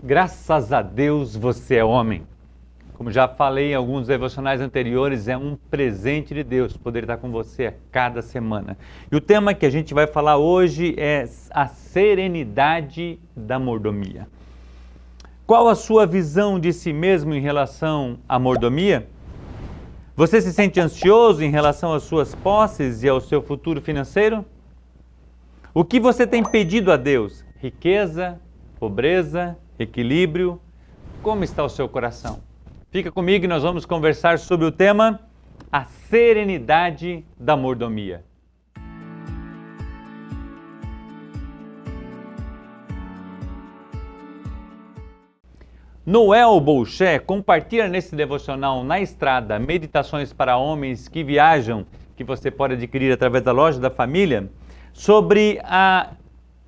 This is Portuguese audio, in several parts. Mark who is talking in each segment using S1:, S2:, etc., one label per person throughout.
S1: Graças a Deus você é homem. Como já falei em alguns devocionais anteriores, é um presente de Deus poder estar com você a cada semana. E o tema que a gente vai falar hoje é a serenidade da mordomia. Qual a sua visão de si mesmo em relação à mordomia? Você se sente ansioso em relação às suas posses e ao seu futuro financeiro? O que você tem pedido a Deus? Riqueza, pobreza, equilíbrio? Como está o seu coração? Fica comigo e nós vamos conversar sobre o tema a serenidade da mordomia. Noel Bolché compartilha nesse devocional Na Estrada, Meditações para Homens que Viajam, que você pode adquirir através da loja da família, sobre a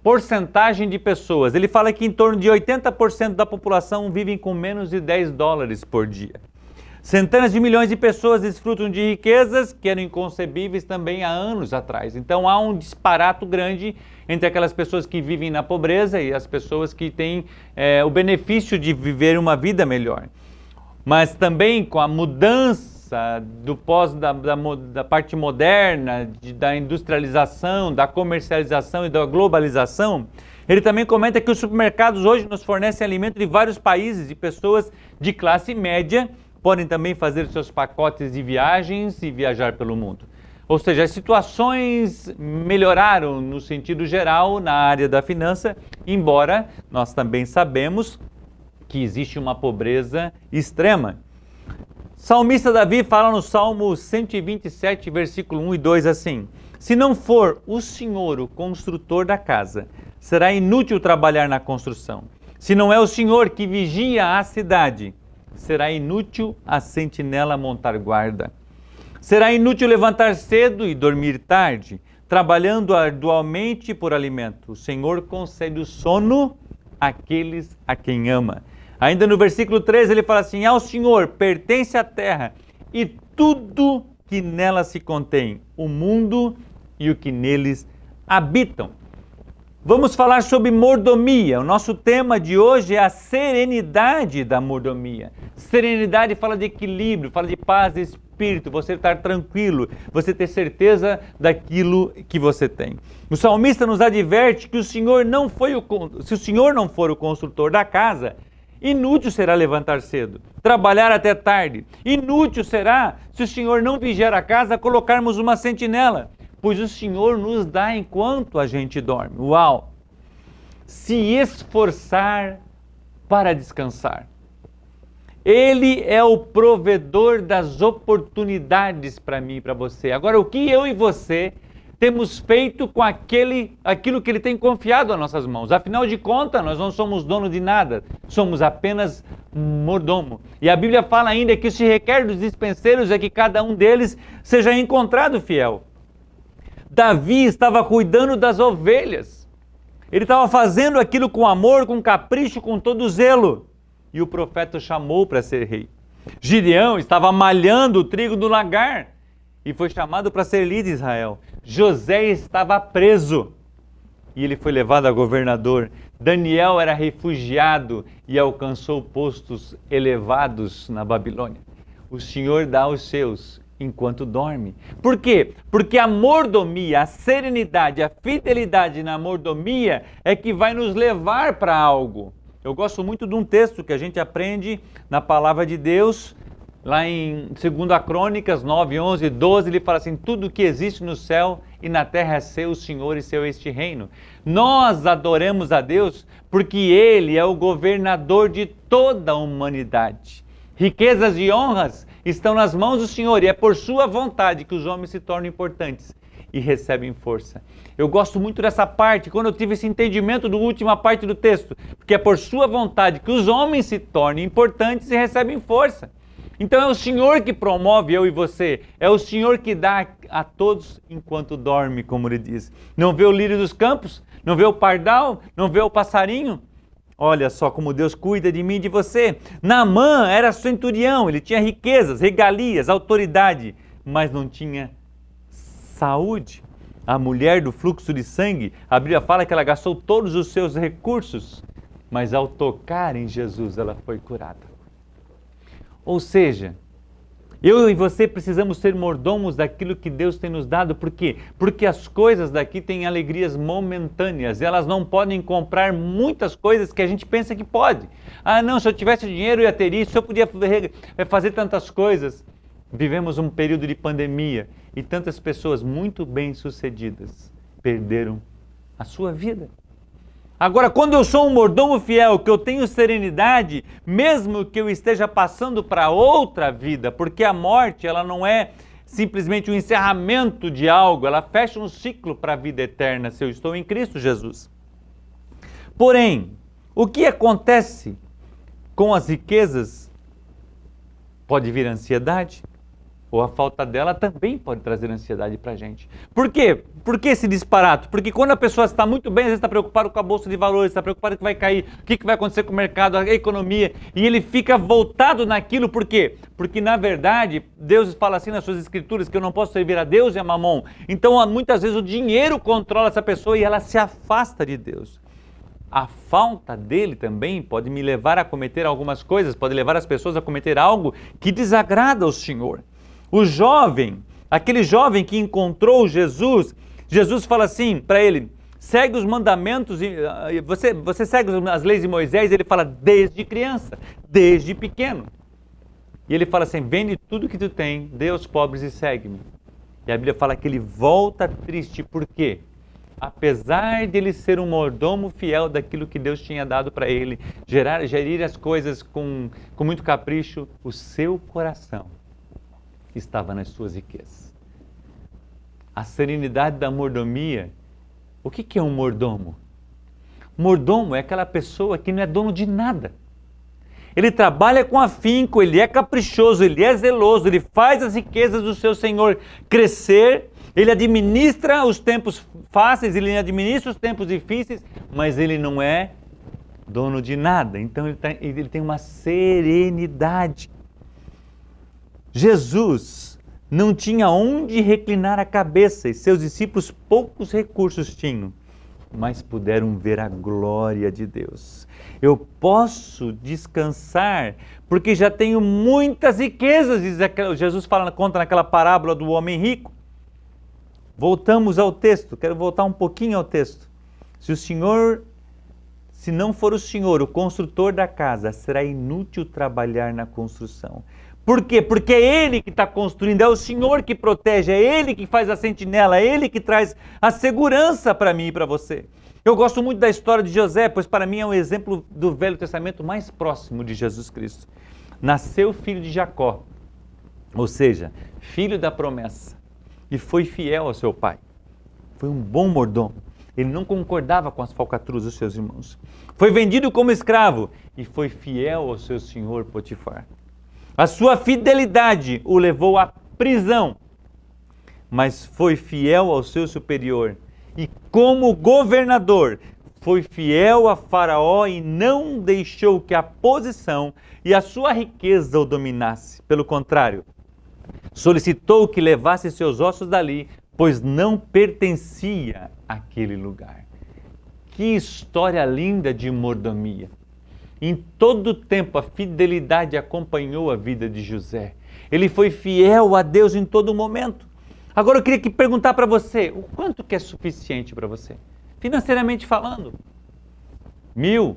S1: porcentagem de pessoas. Ele fala que em torno de 80% da população vivem com menos de $10 por dia. Centenas de milhões de pessoas desfrutam de riquezas que eram inconcebíveis também há anos atrás. Então há um disparato grande entre aquelas pessoas que vivem na pobreza e as pessoas que têm o benefício de viver uma vida melhor. Mas também com a mudança da parte moderna, da industrialização, da comercialização e da globalização, ele também comenta que os supermercados hoje nos fornecem alimento de vários países e pessoas de classe média podem também fazer seus pacotes de viagens e viajar pelo mundo. Ou seja, as situações melhoraram no sentido geral na área da finança, embora nós também sabemos que existe uma pobreza extrema. Salmista Davi fala no Salmo 127, versículo 1 e 2 assim: se não for o Senhor o construtor da casa, será inútil trabalhar na construção. Se não é o Senhor que vigia a cidade, será inútil a sentinela montar guarda. Será inútil levantar cedo e dormir tarde, trabalhando arduamente por alimento. O Senhor concede o sono àqueles a quem ama. Ainda no versículo 13 ele fala assim: ao Senhor pertence a terra e tudo que nela se contém, o mundo e o que neles habitam. Vamos falar sobre mordomia. O nosso tema de hoje é a serenidade da mordomia. Serenidade fala de equilíbrio, fala de paz de espírito, você estar tranquilo, você ter certeza daquilo que você tem. O salmista nos adverte que se o Senhor não for o construtor da casa, inútil será levantar cedo, trabalhar até tarde. Inútil será, se o Senhor não vigiar a casa, colocarmos uma sentinela, pois o Senhor nos dá enquanto a gente dorme. Uau! Se esforçar para descansar. Ele é o provedor das oportunidades para mim e para você. Agora, o que eu e você temos feito com aquilo que Ele tem confiado às nossas mãos? Afinal de contas, nós não somos dono de nada, somos apenas mordomo. E a Bíblia fala ainda que se requer dos dispenseiros é que cada um deles seja encontrado fiel. Davi estava cuidando das ovelhas. Ele estava fazendo aquilo com amor, com capricho, com todo zelo. E o profeta o chamou para ser rei. Gideão estava malhando o trigo do lagar e foi chamado para ser líder de Israel. José estava preso e ele foi levado a governador. Daniel era refugiado e alcançou postos elevados na Babilônia. O Senhor dá aos seus enquanto dorme. Por quê? Porque a mordomia, a serenidade, a fidelidade na mordomia é que vai nos levar para algo. Eu gosto muito de um texto que a gente aprende na Palavra de Deus, lá em 2 Crônicas 9, 11 e 12, ele fala assim: tudo que existe no céu e na terra é seu, Senhor, e seu este reino. Nós adoramos a Deus porque Ele é o governador de toda a humanidade. Riquezas e honras estão nas mãos do Senhor e é por sua vontade que os homens se tornam importantes e recebem força. Eu gosto muito dessa parte, quando eu tive esse entendimento da última parte do texto, porque é por sua vontade que os homens se tornem importantes e recebem força. Então é o Senhor que promove eu e você, é o Senhor que dá a todos enquanto dorme, como ele diz. Não vê o lírio dos campos? Não vê o pardal? Não vê o passarinho? Olha só como Deus cuida de mim e de você. Naamã era centurião, ele tinha riquezas, regalias, autoridade, mas não tinha saúde. A mulher do fluxo de sangue, a Bíblia fala que ela gastou todos os seus recursos mas ao tocar em Jesus ela foi curada. Ou seja, eu e você precisamos ser mordomos daquilo que Deus tem nos dado. Por quê? Porque as coisas daqui têm alegrias momentâneas. Elas não podem comprar muitas coisas que a gente pensa que pode. Ah, não, se eu tivesse dinheiro eu ia ter isso, eu podia fazer tantas coisas. Vivemos um período de pandemia e tantas pessoas muito bem-sucedidas perderam a sua vida. Agora, quando eu sou um mordomo fiel, que eu tenho serenidade, mesmo que eu esteja passando para outra vida, porque a morte ela não é simplesmente um encerramento de algo, ela fecha um ciclo para a vida eterna, se eu estou em Cristo Jesus. Porém, o que acontece com as riquezas? Pode vir ansiedade, ou a falta dela também pode trazer ansiedade para a gente. Por quê? Por que esse disparate? Porque quando a pessoa está muito bem, às vezes está preocupado com a bolsa de valores, está preocupado que vai cair, o que vai acontecer com o mercado, a economia, e ele fica voltado naquilo. Por quê? Porque na verdade, Deus fala assim nas suas escrituras que eu não posso servir a Deus e a Mamon. Então muitas vezes o dinheiro controla essa pessoa e ela se afasta de Deus. A falta dele também pode me levar a cometer algumas coisas, pode levar as pessoas a cometer algo que desagrada ao Senhor. O jovem, aquele jovem que encontrou Jesus, Jesus fala assim para ele, segue os mandamentos, você segue as leis de Moisés, ele fala desde criança, desde pequeno. E ele fala assim, vende tudo que tu tem, dê aos pobres e segue-me. E a Bíblia fala que ele volta triste, por quê? Apesar de ele ser um mordomo fiel daquilo que Deus tinha dado para ele, gerir as coisas com muito capricho, o seu coração estava nas suas riquezas. A serenidade da mordomia. O que é um mordomo? Mordomo é aquela pessoa que não é dono de nada. Ele trabalha com afinco, ele é caprichoso, ele é zeloso, ele faz as riquezas do seu Senhor crescer, ele administra os tempos fáceis, ele administra os tempos difíceis, mas ele não é dono de nada. Então ele tem uma serenidade. Jesus não tinha onde reclinar a cabeça e seus discípulos poucos recursos tinham, mas puderam ver a glória de Deus. Eu posso descansar porque já tenho muitas riquezas, diz Jesus conta naquela parábola do homem rico. Voltamos ao texto, quero voltar um pouquinho ao texto. Se não for o Senhor, o construtor da casa, será inútil trabalhar na construção. Por quê? Porque é Ele que está construindo, é o Senhor que protege, é Ele que faz a sentinela, é Ele que traz a segurança para mim e para você. Eu gosto muito da história de José, pois para mim é um exemplo do Velho Testamento mais próximo de Jesus Cristo. Nasceu filho de Jacó, ou seja, filho da promessa, e foi fiel ao seu pai. Foi um bom mordomo. Ele não concordava com as falcatruas dos seus irmãos. Foi vendido como escravo e foi fiel ao seu senhor Potifar. A sua fidelidade o levou à prisão, mas foi fiel ao seu superior. E como governador, foi fiel a Faraó e não deixou que a posição e a sua riqueza o dominasse. Pelo contrário, solicitou que levasse seus ossos dali, pois não pertencia àquele lugar. Que história linda de mordomia! Em todo tempo a fidelidade acompanhou a vida de José. Ele foi fiel a Deus em todo momento. Agora eu queria perguntar para você, o quanto que é suficiente para você? Financeiramente falando. 1.000.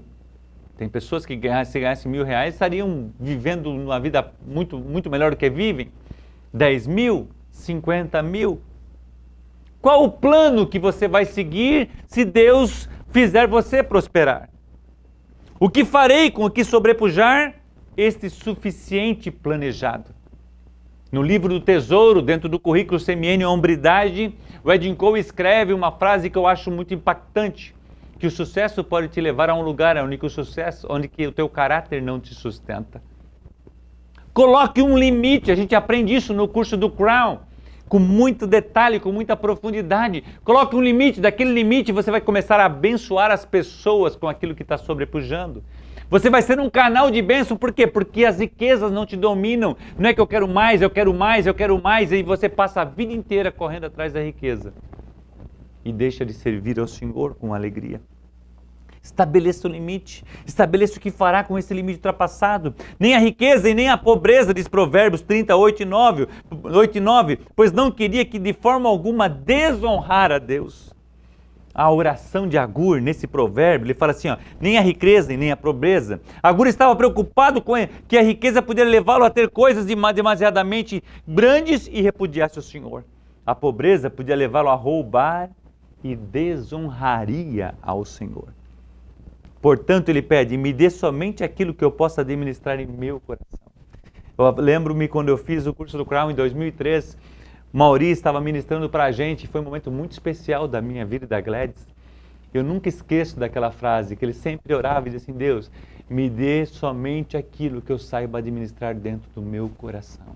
S1: Tem pessoas que se ganhassem R$1.000 estariam vivendo uma vida muito, muito melhor do que vivem. 10.000, 50.000. Qual o plano que você vai seguir se Deus fizer você prosperar? O que farei com o que sobrepujar este suficiente planejado? No livro do Tesouro, dentro do currículo Semiene e Hombridade, o Edin Cole escreve uma frase que eu acho muito impactante, que o sucesso pode te levar a um lugar onde que o teu caráter não te sustenta. Coloque um limite, a gente aprende isso no curso do Crown, com muito detalhe, com muita profundidade. Coloque um limite, daquele limite você vai começar a abençoar as pessoas com aquilo que está sobrepujando. Você vai ser um canal de bênção, por quê? Porque as riquezas não te dominam. Não é que eu quero mais, eu quero mais, eu quero mais, e você passa a vida inteira correndo atrás da riqueza. E deixa de servir ao Senhor com alegria. Estabeleça o limite. Estabeleça o que fará com esse limite ultrapassado. Nem a riqueza e nem a pobreza, diz Provérbios 38 e 9, pois não queria que de forma alguma desonrar a Deus. A oração de Agur, nesse provérbio, ele fala assim, nem a riqueza e nem a pobreza. Agur estava preocupado com que a riqueza poderia levá-lo a ter coisas demasiadamente grandes e repudiasse o Senhor. A pobreza podia levá-lo a roubar e desonraria ao Senhor. Portanto, ele pede, me dê somente aquilo que eu possa administrar em meu coração. Eu lembro-me quando eu fiz o curso do Crown em 2003, Mauri estava ministrando para a gente, foi um momento muito especial da minha vida e da Gladys. Eu nunca esqueço daquela frase, que ele sempre orava e dizia assim, Deus, me dê somente aquilo que eu saiba administrar dentro do meu coração.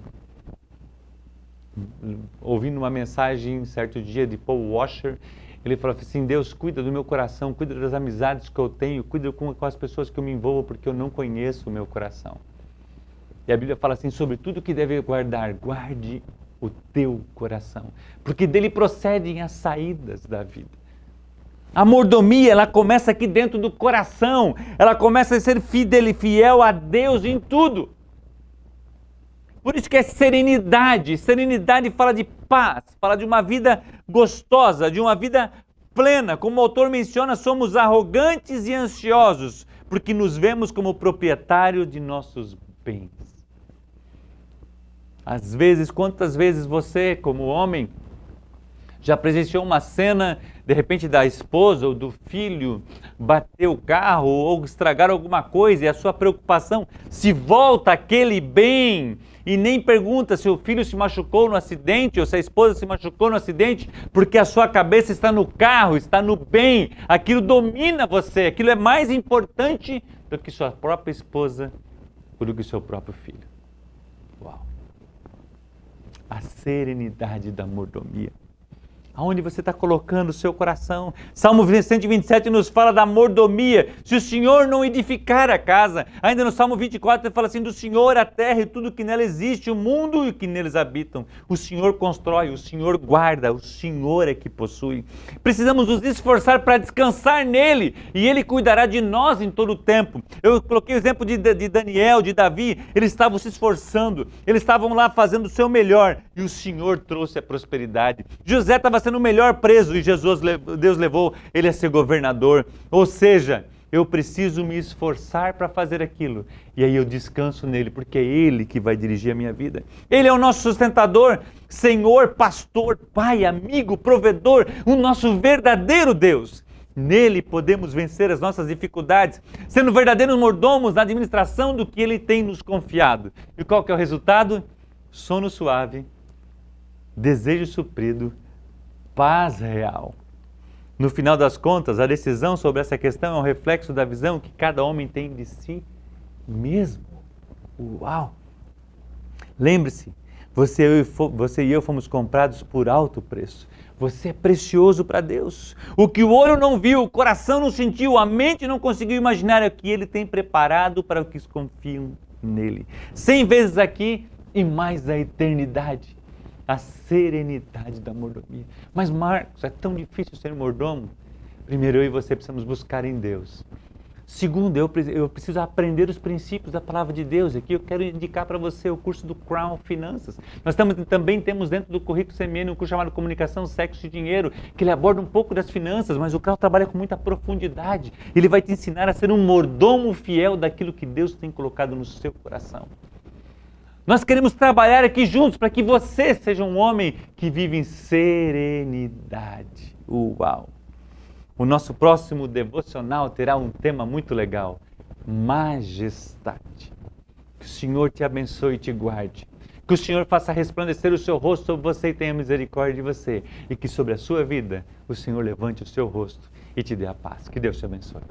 S1: Ouvindo uma mensagem certo dia de Paul Washer, ele falou assim, Deus, cuida do meu coração, cuida das amizades que eu tenho, cuida com as pessoas que eu me envolvo, porque eu não conheço o meu coração. E a Bíblia fala assim, sobre tudo que deve guardar, guarde o teu coração, porque dele procedem as saídas da vida. A mordomia, ela começa aqui dentro do coração, ela começa a ser fiel a Deus em tudo. Por isso que é serenidade. Serenidade fala de paz, fala de uma vida gostosa, de uma vida plena. Como o autor menciona, somos arrogantes e ansiosos, porque nos vemos como proprietário de nossos bens. Às vezes, quantas vezes você, como homem, já presenciou uma cena, de repente, da esposa ou do filho bater o carro ou estragar alguma coisa e a sua preocupação se volta àquele bem e nem pergunta se o filho se machucou no acidente ou se a esposa se machucou no acidente, porque a sua cabeça está no carro, está no bem, aquilo domina você, aquilo é mais importante do que sua própria esposa ou do que seu próprio filho. Uau! A serenidade da mordomia. Aonde você está colocando o seu coração? Salmo 127 nos fala da mordomia. Se o Senhor não edificar a casa, ainda no Salmo 24 ele fala assim, do Senhor a terra e tudo que nela existe, o mundo e o que neles habitam. O Senhor constrói, o Senhor guarda, o Senhor é que possui. Precisamos nos esforçar para descansar nele e ele cuidará de nós em todo o tempo. Eu coloquei o exemplo de Daniel, de Davi, eles estavam se esforçando, eles estavam lá fazendo o seu melhor e o Senhor trouxe a prosperidade. José estava sendo o melhor preso e Deus levou ele a ser governador. Ou seja, eu preciso me esforçar para fazer aquilo. E aí eu descanso nele, porque é ele que vai dirigir a minha vida. Ele é o nosso sustentador, Senhor, pastor, pai, amigo, provedor, o nosso verdadeiro Deus. Nele podemos vencer as nossas dificuldades, sendo verdadeiros mordomos na administração do que ele tem nos confiado. E qual que é o resultado? Sono suave, desejo suprido, paz real. No final das contas, a decisão sobre essa questão é um reflexo da visão que cada homem tem de si mesmo. Uau! Lembre-se, você e eu fomos comprados por alto preço. Você é precioso para Deus. O que o olho não viu, o coração não sentiu, a mente não conseguiu imaginar é o que Ele tem preparado para os que confiam nele. 100 vezes aqui e mais a eternidade. A serenidade da mordomia. Mas Marcos, é tão difícil ser mordomo? Primeiro, eu e você precisamos buscar em Deus. Segundo, eu preciso aprender os princípios da palavra de Deus. Aqui eu quero indicar para você o curso do Crown Finanças. Nós também temos dentro do currículo CMN um curso chamado Comunicação, Sexo e Dinheiro, que ele aborda um pouco das finanças, mas o Crown trabalha com muita profundidade. Ele vai te ensinar a ser um mordomo fiel daquilo que Deus tem colocado no seu coração. Nós queremos trabalhar aqui juntos para que você seja um homem que vive em serenidade. Uau! O nosso próximo devocional terá um tema muito legal. Majestade. Que o Senhor te abençoe e te guarde. Que o Senhor faça resplandecer o seu rosto sobre você e tenha misericórdia de você. E que sobre a sua vida o Senhor levante o seu rosto e te dê a paz. Que Deus te abençoe.